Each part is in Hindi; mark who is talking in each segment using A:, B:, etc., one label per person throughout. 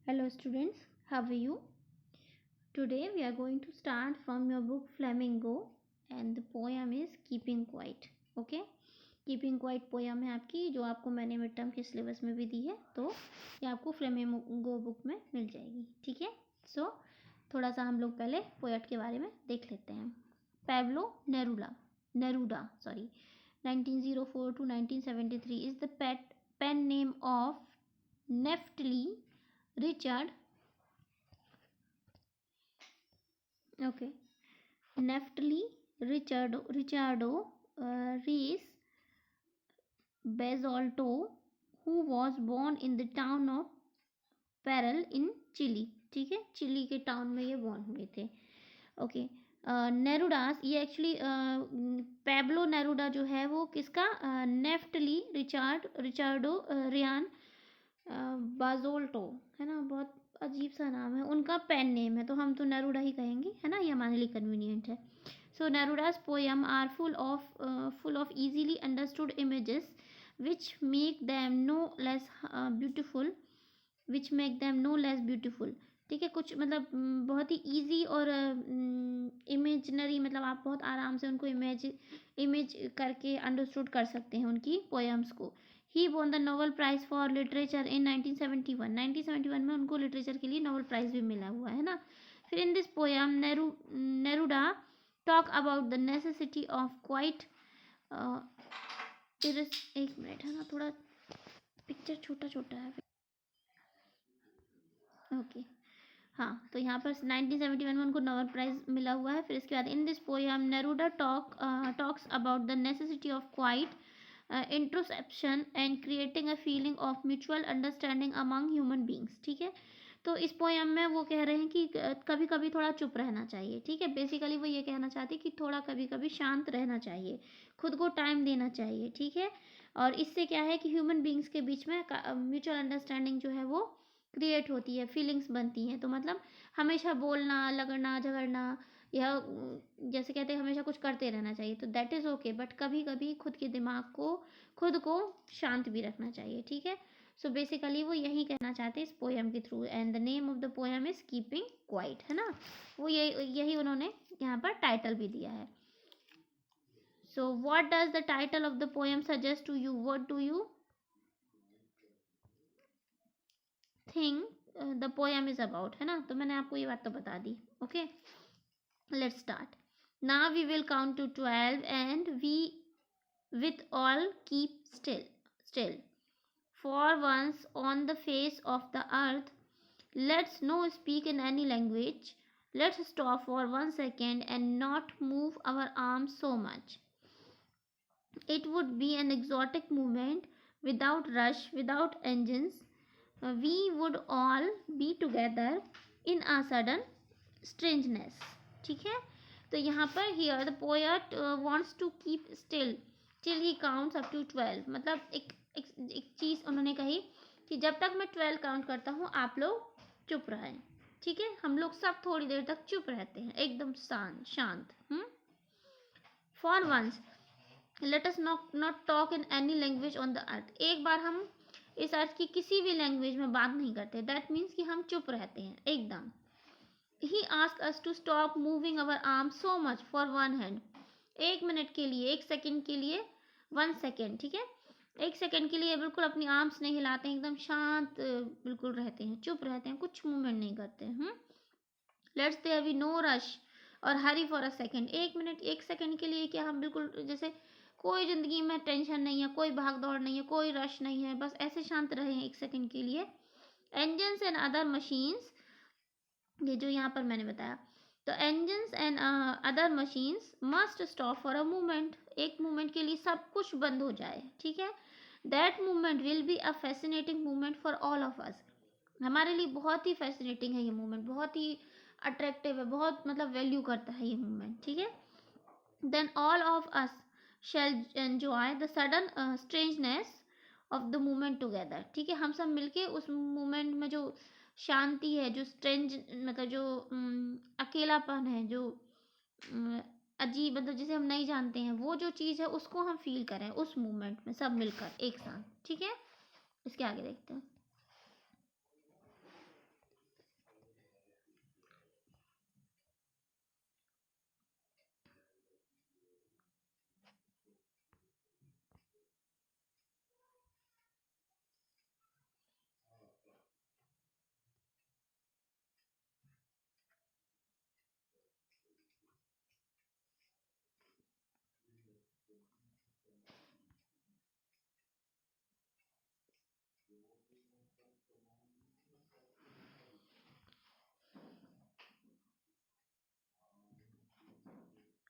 A: Hello students, how are you? Today we are going to start from your book Flamingo and the poem is Keeping Quiet. Okay? Keeping Quiet poem है आपकी जो आपको मैंने मिड टर्म के सिलेबस में भी दी है, तो ये आपको फ्लेमिंगो बुक में मिल जाएगी. ठीक है. सो थोड़ा सा हम लोग पहले पोएट के बारे में देख लेते हैं. Pablo Neruda 1904 to 1973 is the pen name of Neftali Richard. Okay. Neftali Ricciardo Reis Basolto, who was born in the town of Parral in Chile. ठीक है, चिली के टाउन में ये बॉर्न हुए थे. ओके. नेरूडास, ये एक्चुअली पैब्लो नेरूडा जो है वो किसका, नेफ्टली रिचार्डो रियान बाजोल्टो है ना, बहुत अजीब सा नाम है, उनका पेन नेम है, तो हम तो नेरूडा ही कहेंगे, है ना, ये हमारे लिए कन्वीनियंट है. So Neruda's poem are full of easily understood images which make them no less beautiful. ठीक है, कुछ मतलब बहुत ही इजी और इमेजनरी, मतलब आप बहुत आराम से उनको इमेज करके अंडरस्टूड कर सकते हैं उनकी पोएम्स को. He won the Nobel prize for literature in 1971 में उनको लिटरेचर के लिए नोबेल प्राइज भी मिला हुआ है ना. फिर in this poem Neruda talk about the necessity of quiet. एक मिनट है ना, थोड़ा पिक्चर छोटा छोटा है. ओके. हाँ, तो यहाँ पर 1971 में उनको नोबेल प्राइज मिला हुआ है. फिर इसके बाद in this poem Neruda talks about the necessity of quiet introspection and creating a feeling of mutual understanding among human beings. ठीक है, तो इस पोएम में वो कह रहे हैं कि कभी कभी थोड़ा चुप रहना चाहिए. ठीक है, बेसिकली वो ये कहना चाहते हैं कि थोड़ा कभी कभी शांत रहना चाहिए, खुद को टाइम देना चाहिए. ठीक है, और इससे क्या है कि ह्यूमन बींग्स के बीच में म्यूचुअल अंडरस्टैंडिंग जो है वो क्रिएट होती है, फीलिंग्स बनती हैं. तो मतलब हमेशा बोलना, लगना, झगड़ना या जैसे कहते हैं हमेशा कुछ करते रहना चाहिए, तो दैट इज़ ओके, बट कभी कभी खुद के दिमाग को, खुद को शांत भी रखना चाहिए. ठीक है, सो बेसिकली वो यही कहना चाहते हैं इस पोएम के through. And the name of the poem is keeping quiet, है ना, वो यही उन्होंने यहाँ पर टाइटल भी दिया है. So what does the title of the poem suggest to you, what do you think the poem is about, है ना. तो मैंने आपको ये बात तो बता दी. Okay, let's start. Now we will count to 12 and we with all keep still for once on the face of the earth. Let's no speak in any language. Let's stop for 1 second and not move our arms so much. It would be an exotic movement without rush, without engines. We would all be together in a sudden strangeness. ठीक है, तो यहाँ पर here the poet wants to keep still till he counts up to 12. मतलब एक चीज़ उन्होंने कही कि जब तक मैं 12 काउंट करता हूँ आप लोग चुप रहें. ठीक है, हम लोग सब थोड़ी देर तक चुप रहते हैं, एकदम शांत. For once let us not talk in any language on the earth. एक बार हम इस अर्थ की किसी भी लैंग्वेज में बात नहीं करते, दैट मीन्स कि हम चुप रहते हैं एकदम. He ask us to stop moving our arm so much for 1 hand. 1 minute के लिए, 1 सेकेंड के लिए, 1 सेकेंड. ठीक है, 1 सेकेंड के लिए बिल्कुल अपनी आर्म्स नहीं हिलाते हैं, एकदम शांत बिल्कुल रहते हैं, चुप रहते हैं, कुछ मूवमेंट नहीं करते हैं. Let's there be no rush और hurry for a second. 1 minute, 1 second के लिए क्या हम बिल्कुल जैसे कोई ज़िंदगी में टेंशन नहीं है, कोई भाग दौड़ नहीं है, कोई रश नहीं है, बस ऐसे शांत रहे 1 सेकेंड के लिए. engines एंड अदर मशीन्स, ये जो यहाँ पर मैंने बताया, तो engines and other machines must stop for a moment. एक मोमेंट के लिए सब कुछ बंद हो जाए. ठीक है, that moment will be a fascinating moment for all of अस. हमारे लिए बहुत ही फैसिनेटिंग है ये मोमेंट, बहुत ही अट्रैक्टिव है, बहुत मतलब वैल्यू करता है ये मोमेंट. ठीक है, then all of us shall enjoy the sudden strangeness of the moment together. ठीक है, हम सब मिलके उस मोमेंट में जो शांति है, जो स्ट्रेंज मतलब जो अकेलापन है, जो अजीब मतलब जिसे हम नहीं जानते हैं, वो जो चीज़ है उसको हम फील करें उस मोमेंट में सब मिलकर एक साथ. ठीक है, इसके आगे देखते हैं.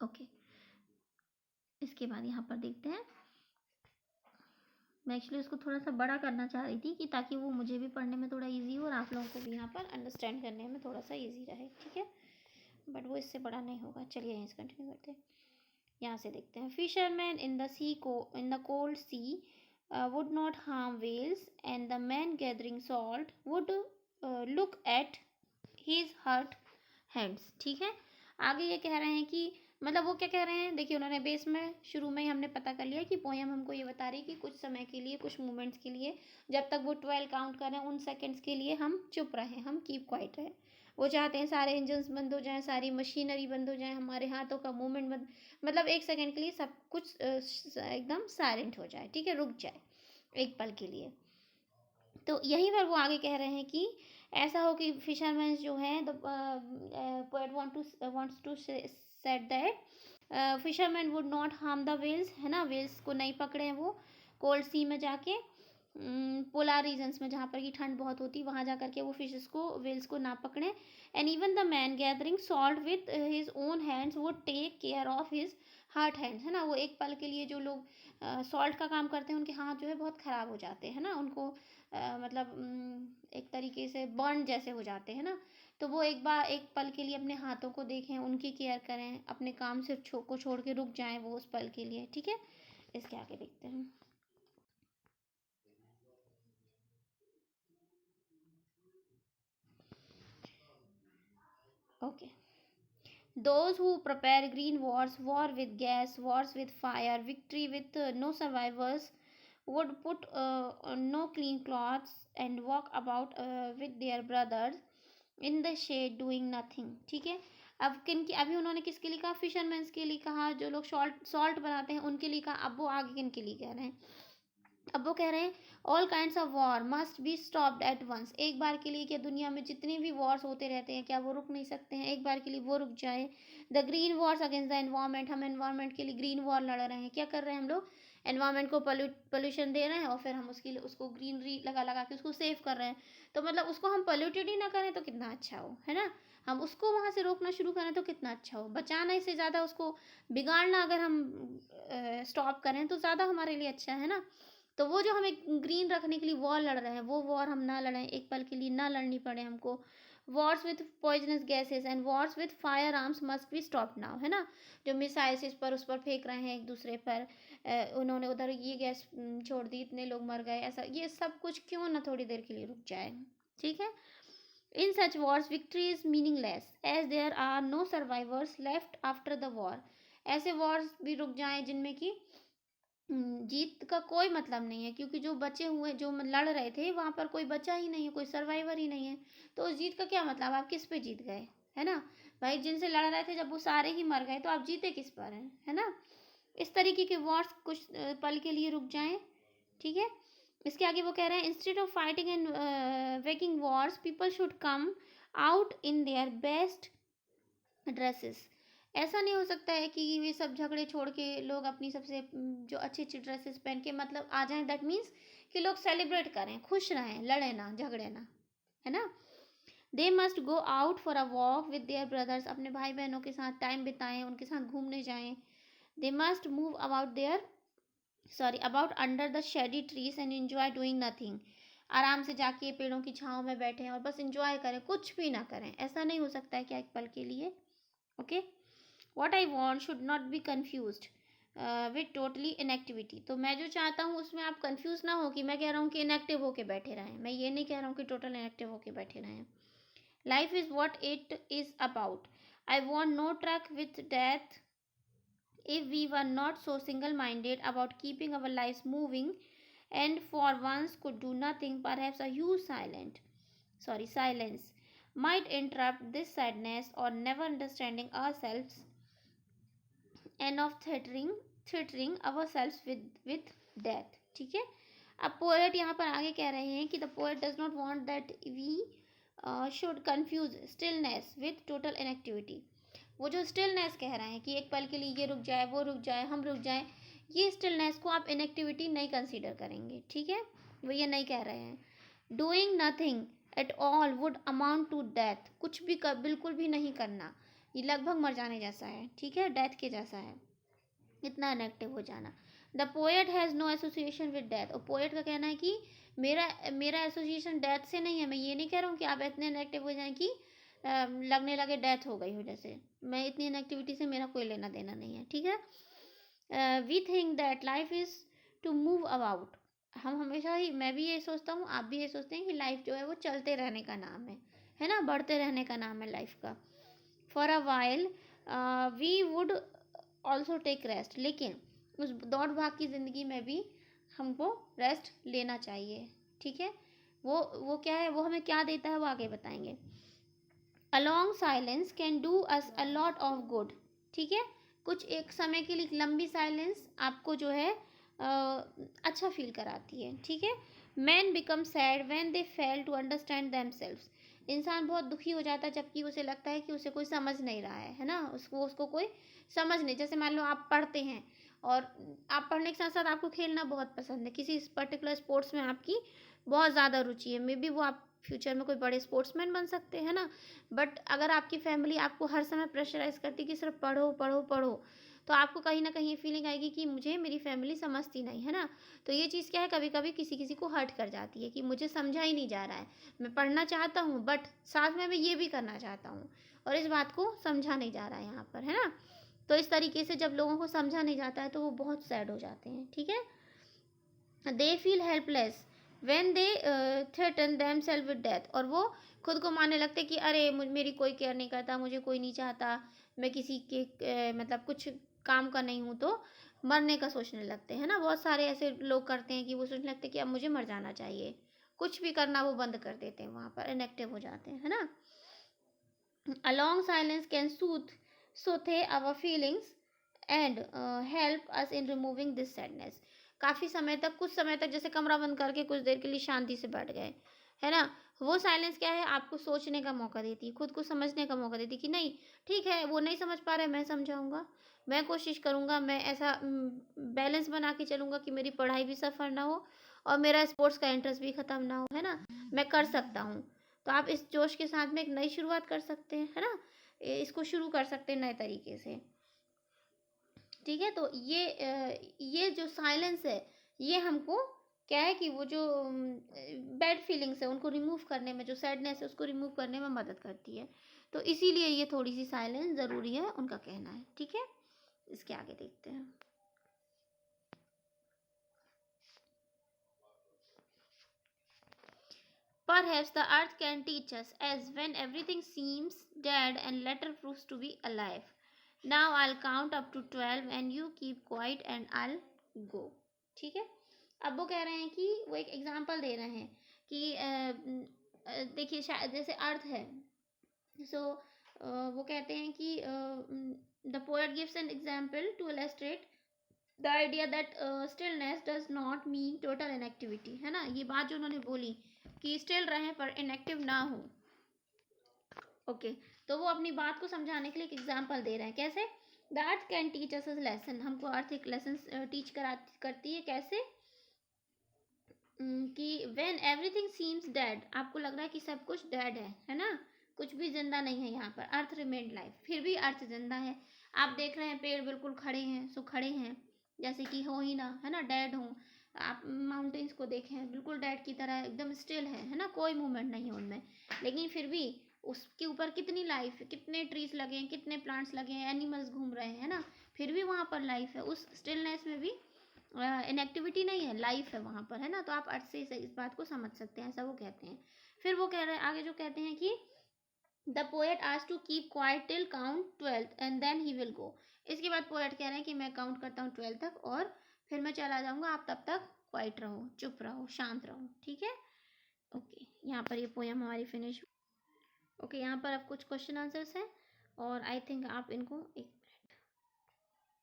A: ओके, इसके बाद यहाँ पर देखते हैं, मैं एक्चुअली उसको थोड़ा सा बड़ा करना चाह रही थी कि ताकि वो मुझे भी पढ़ने में थोड़ा इजी हो और आप लोगों को भी यहाँ पर अंडरस्टैंड करने में थोड़ा सा इजी रहे, ठीक है, बट वो इससे बड़ा नहीं होगा। चलिए यहीं से कंटिन्यू करते हैं, यहाँ से देखते हैं। फिशरमैन इन द सी को in the cold sea would not harm whales and the man gathering salt would look at his hurt hands, ठीक है। आगे ये कह रहे हैं कि मतलब वो क्या कह रहे हैं, देखिए उन्होंने बेस में शुरू में ही हमने पता कर लिया कि पोएम हमको ये बता रही है कि कुछ समय के लिए, कुछ मोमेंट्स के लिए, जब तक वो 12 काउंट कर रहे हैं उन सेकंड्स के लिए हम चुप रहें, हम कीप क्वाइट रहें। वो चाहते हैं सारे इंजन्स बंद हो जाएं, सारी मशीनरी बंद हो जाए, हमारे हाथों का मूवमेंट बंद, मतलब एक सेकंड के लिए सब कुछ एकदम साइलेंट हो जाए, ठीक है, रुक जाए एक पल के लिए। तो यहीं पर वो आगे कह रहे हैं कि ऐसा हो कि फिशरमैन जो है, the poet wants to set that fisherman would not harm the whales, है ना, वेल्स को नहीं पकड़े हैं वो कोल्ड सी में जाके, पोलर रीजन्स में जहाँ पर की ठंड बहुत होती है वहाँ जा करके वो फिशेस को, वेल्स को ना पकड़े। And even the man gathering salt with his own hands would take care of his hurt hands, है ना, वो एक पल के लिए जो लोग सॉल्ट का काम करते हैं उनके हाथ जो है बहुत ख़राब हो जाते हैं ना, उनको मतलब एक तरीके से बर्न जैसे हो जाते हैं ना, तो वो एक बार एक पल के लिए अपने हाथों को देखें, उनकी केयर करें, अपने काम से को छोड़ के रुक जाएं वो उस पल के लिए, ठीक है। इसके आगे देखते हैं। Okay, those who prepare green wars, war with gas, wars with fire, victory with no survivors, would put no clean clothes and walk about with their brothers in the shed doing nothing, ठीक है। अब किन की, अभी उन्होंने किसके लिए कहा, फिशरमैन्स के लिए कहा, जो लोग सॉल्ट बनाते हैं उनके लिए कहा, अब वो आगे किन के लिए कह रहे हैं, अब वो कह रहे हैं all kinds of war must be stopped at once, एक बार के लिए क्या दुनिया में जितने भी वॉर्स होते रहते हैं क्या वो रुक नहीं सकते हैं, एक बार के लिए वो रुक जाए। The green Wars against the environment, हम एनवायरमेंट के लिए ग्रीन वॉर लड़ रहे हैं, क्या कर रहे हैं हम लोग, एनवायरमेंट को पोल्यूशन दे रहे हैं और फिर हम उसके लिए उसको ग्रीनरी लगा लगा के उसको सेव कर रहे हैं, तो मतलब उसको हम पोल्यूटेड ही ना करें तो कितना अच्छा हो, है ना, हम उसको वहाँ से रोकना शुरू करें तो कितना अच्छा हो, बचाना इससे ज़्यादा उसको बिगाड़ना अगर हम स्टॉप करें तो ज़्यादा हमारे लिए अच्छा है ना। तो वो जो हमें ग्रीन रखने के लिए वॉर लड़ रहे हैं वो वॉर हम ना लड़ें, एक पल के लिए ना लड़नी पड़े हमको। Wars with poisonous gases and Wars with fire arms must be stop now, है ना, जो मिसाइल्स इस पर उस पर फेंक रहे हैं एक दूसरे पर, उन्होंने उधर ये गैस छोड़ दी, इतने लोग मर गए, ऐसा ये सब कुछ क्यों ना थोड़ी देर के लिए रुक जाए, ठीक है। In such wars victory is meaningless as there are no survivors left after the war, ऐसे वॉर्स भी रुक जाएं जिनमें कि जीत का कोई मतलब नहीं है, क्योंकि जो बचे हुए जो लड़ रहे थे वहां पर कोई बचा ही नहीं है, कोई सर्वाइवर ही नहीं है, तो उस जीत का क्या मतलब, आप किस पे जीत गए, है ना, भाई जिनसे लड़ रहे थे जब वो सारे ही मर गए तो आप जीते किस पर हैं, है ना। इस तरीके के वॉर्स कुछ पल के लिए रुक जाएं, ठीक है। इसके आगे वो कह रहे हैं instead of fighting and waking Wars people should come out in their best dresses, ऐसा नहीं हो सकता है कि ये सब झगड़े छोड़ के लोग अपनी सबसे जो अच्छी अच्छी ड्रेसेस पहन के मतलब आ जाएं, दैट मीन्स कि लोग सेलिब्रेट करें, खुश रहें, लड़े ना झगड़े ना, है ना। They must go out for a walk with their brothers, अपने भाई बहनों के साथ टाइम बिताएं, उनके साथ घूमने जाएं। They must move about under the shady trees and enjoy doing nothing, आराम से जाके पेड़ों की छाँव में बैठें और बस इंजॉय करें, कुछ भी ना करें, ऐसा नहीं हो सकता है क्या एक पल के लिए, okay. What I want should not be confuse with totally inactivity, तो मैं जो चाहता हूँ उसमें आप कंफ्यूज ना हो कि मैं कह रहा हूँ कि इनएक्टिव होके बैठे रहें, मैं ये नहीं कह रहा हूँ कि टोटल इनएक्टिव होके बैठे रहें। Life is what it is about, I want no truck with death if we were not so single minded about keeping our lives moving and for once could do nothing, perhaps a huge silence might interrupt this sadness or never understanding ourselves and of threatening ourselves with death, ठीक है। अब पोएट यहाँ पर आगे कह रहे हैं कि the poet does not want that we should confuse stillness with total inactivity, वो जो स्टिलनेस कह रहे हैं कि एक पल के लिए ये रुक जाए वो रुक जाए हम रुक जाए, ये स्टिलनेस को आप इनएक्टिविटी नहीं कंसीडर करेंगे, ठीक है, वो ये नहीं कह रहे हैं। Doing nothing at all would amount to death, कुछ भी बिल्कुल भी नहीं करना, ये लगभग मर जाने जैसा है, ठीक है, डेथ के जैसा है, इतना इनएक्टिव हो जाना। The poet has no association with death, और पोएट का कहना है कि मेरा मेरा एसोसिएशन डेथ से नहीं है। मैं ये नहीं कह रहा हूँ कि आप इतने इनएक्टिव हो जाएं कि लगने लगे डेथ हो गई हो जैसे, मैं इतनी इनएक्टिविटी से मेरा कोई लेना देना नहीं है, ठीक है। We think that life is to move about, हम हमेशा ही, मैं भी ये सोचता हूँ, आप भी ये सोचते हैं कि लाइफ जो है वो चलते रहने का नाम है ना, बढ़ते रहने का नाम है लाइफ का। For a while we would also take rest, लेकिन उस दौड़ भाग की ज़िंदगी में भी हमको रेस्ट लेना चाहिए, ठीक है। वो क्या है, वो हमें क्या देता है वो आगे बताएंगे। A long silence can do us a lot of good, ठीक है, कुछ एक समय के लिए लंबी साइलेंस आपको जो है अच्छा फील कराती है, ठीक है। Man become sad when they fail to understand themselves, इंसान बहुत दुखी हो जाता है जबकि उसे लगता है कि उसे कोई समझ नहीं रहा है ना, उसको कोई समझ नहीं। जैसे मान लो आप पढ़ते हैं, और आप पढ़ने के साथ साथ आपको खेलना बहुत पसंद है, किसी पर्टिकुलर स्पोर्ट्स में आपकी बहुत ज़्यादा रुचि है, मे बी वो आप फ्यूचर में कोई बड़े स्पोर्ट्समैन बन सकते हैं ना। बट अगर आपकी फैमिली आपको हर समय प्रेशराइज करती कि सिर्फ पढ़ो पढ़ो पढ़ो, तो आपको कहीं ना कहीं फीलिंग आएगी कि मुझे मेरी फैमिली समझती नहीं है ना। तो ये चीज़ क्या है, कभी कभी किसी किसी को हर्ट कर जाती है कि मुझे समझा ही नहीं जा रहा है, मैं पढ़ना चाहता हूँ बट साथ में मैं ये भी करना चाहता हूँ, और इस बात को समझा नहीं जा रहा है यहाँ पर, है ना। तो इस तरीके से जब लोगों को समझा नहीं जाता है तो वो बहुत सैड हो जाते हैं, ठीक है। They feel helpless when they threaten themself with death, और वो खुद को मानने लगते कि अरे मेरी कोई केयर नहीं करता, मुझे कोई नहीं चाहता, मैं किसी के मतलब कुछ काम का नहीं हूँ, तो मरने का सोचने लगते हैं ना। बहुत सारे ऐसे लोग करते हैं कि वो सोचने लगते हैं कि अब मुझे मर जाना चाहिए, कुछ भी करना वो बंद कर देते हैं, वहाँ पर इनएक्टिव हो जाते हैं, है ना। A long silence can soothe our feelings and help us in removing this sadness. काफ़ी समय तक, कुछ समय तक, जैसे कमरा बंद करके कुछ देर के लिए शांति से बैठ गए, है ना। वो साइलेंस क्या है, आपको सोचने का मौका देती है, खुद को समझने का मौका देती है कि नहीं ठीक है, वो नहीं समझ पा रहे, मैं समझाऊंगा, मैं कोशिश करूंगा, मैं ऐसा बैलेंस बना के चलूंगा कि मेरी पढ़ाई भी सफ़र ना हो और मेरा स्पोर्ट्स का इंटरेस्ट भी ख़त्म ना हो, है ना, मैं कर सकता हूँ। तो आप इस जोश के साथ में एक नई शुरुआत कर सकते हैं, है ना, इसको शुरू कर सकते हैं नए तरीके से, ठीक है। तो ये जो साइलेंस है, ये हमको क्या है कि वो जो बैड फीलिंग्स है उनको रिमूव करने में, जो सैडनेस है उसको रिमूव करने में मदद करती है। तो इसीलिए ये थोड़ी सी साइलेंस ज़रूरी है, उनका कहना है, ठीक है। इसके आगे देखते हैं। Perhaps the earth can teach us, as when everything seems dead and later proves to be alive. Now I'll count up to 12 and you keep quiet and I'll go. ठीक है। अब वो कह रहे हैं कि वो एक एग्जांपल दे रहे हैं कि देखिए शायद जैसे अर्थ है, सो वो कहते हैं कि the poet gives an example to illustrate the idea that stillness does not mean total inactivity, है ना। ये बात जो उन्होंने बोली कि स्टिल रहें पर इनएक्टिव ना हो, ओके। तो वो अपनी बात को समझाने के लिए एक एग्जांपल दे रहे हैं, कैसे the earth can teach us a lesson, हमको अर्थ एक लेसन टीच करती है, कैसे कि व्हेन एवरीथिंग सीम्स डेड, आपको लग रहा है कि सब कुछ डेड है ना, कुछ भी जिंदा नहीं है यहाँ पर, अर्थ रिमेन्ड लाइफ, फिर भी अर्थ जिंदा है। आप देख रहे हैं पेड़ बिल्कुल खड़े हैं, सो खड़े हैं जैसे कि हो ही ना, है ना, डेड हो। आप माउंटेन्स को देखें, बिल्कुल डेड की तरह एकदम स्टिल है ना, कोई मूवमेंट नहीं है उनमें, लेकिन फिर भी उसके ऊपर कितनी लाइफ है, कितने ट्रीज लगे हैं, कितने प्लांट्स लगे हैं, एनिमल्स घूम रहे हैं ना, फिर भी वहाँ पर लाइफ है, उस स्टिलनेस में भी इनएक्टिविटी नहीं है, लाइफ है वहाँ पर, है ना। तो आप अर्थ से इस बात को समझ सकते हैं, ऐसा वो कहते हैं। फिर वो कह रहे हैं आगे, जो कहते हैं कि the poet asked to keep quiet till count 12 and then he will go. इसके बाद पोएट कह रहे हैं कि मैं काउंट करता हूँ 12 तक और फिर मैं चला जाऊँगा, आप तब तक क्वाइट रहो, चुप रहो, शांत रहो, ठीक है। ओके, यहाँ पर ये पोएम हमारी फिनिश। ओके, यहाँ पर अब कुछ क्वेश्चन आंसर्स हैं और आई थिंक आप इनको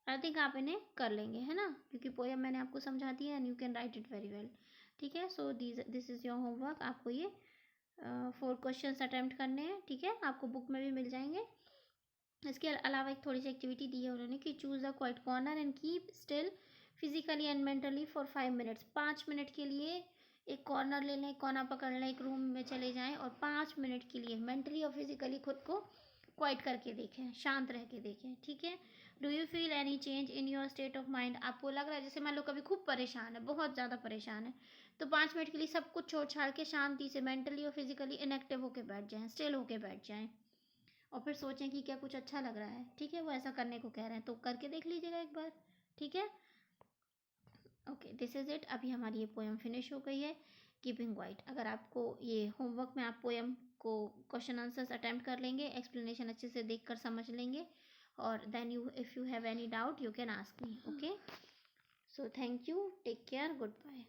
A: आप इन्हें कर लेंगे, है ना, क्योंकि पोएम मैंने आपको समझा दिया and you can write it very well, ठीक है। So this is your homework, आपको ये 4 क्वेश्चंस अटेम्प्ट करने हैं, ठीक है, आपको बुक में भी मिल जाएंगे। इसके अलावा एक थोड़ी सी एक्टिविटी दी है उन्होंने कि choose the quite corner and keep still physically and mentally for 5 minutes, 5 minute के लिए एक कॉर्नर ले लें, एक कोना पकड़ लें, एक रूम में चले जाएं और 5 मिनट के लिए मेंटली और फिजिकली खुद को क्वाइट करके देखें, शांत रह के देखें, ठीक है। Do you feel any change in your state of mind? आपको लग रहा है जैसे मान लो कभी खूब परेशान है, बहुत ज़्यादा परेशान है, तो 5 मिनट के लिए सब कुछ छोड़ छाड़ के शांति से मेंटली और फिजिकली इनएक्टिव होके बैठ जाएं, स्टिल होके बैठ जाएं, और फिर सोचें कि क्या कुछ अच्छा लग रहा है, ठीक है। वो ऐसा करने को कह रहे हैं तो करके देख लीजिएगा एक बार, ठीक है। Okay, this is it. अभी हमारी ये पोएम फिनिश हो गई है, कीपिंग वाइट। अगर आपको ये होमवर्क में आप पोएम को क्वेश्चन आंसर्स अटेम्प्ट कर लेंगे, एक्सप्लेनेशन अच्छे से देख कर समझ लेंगे, और then you if you have any doubt you can ask me, okay. So thank you, take care, good bye.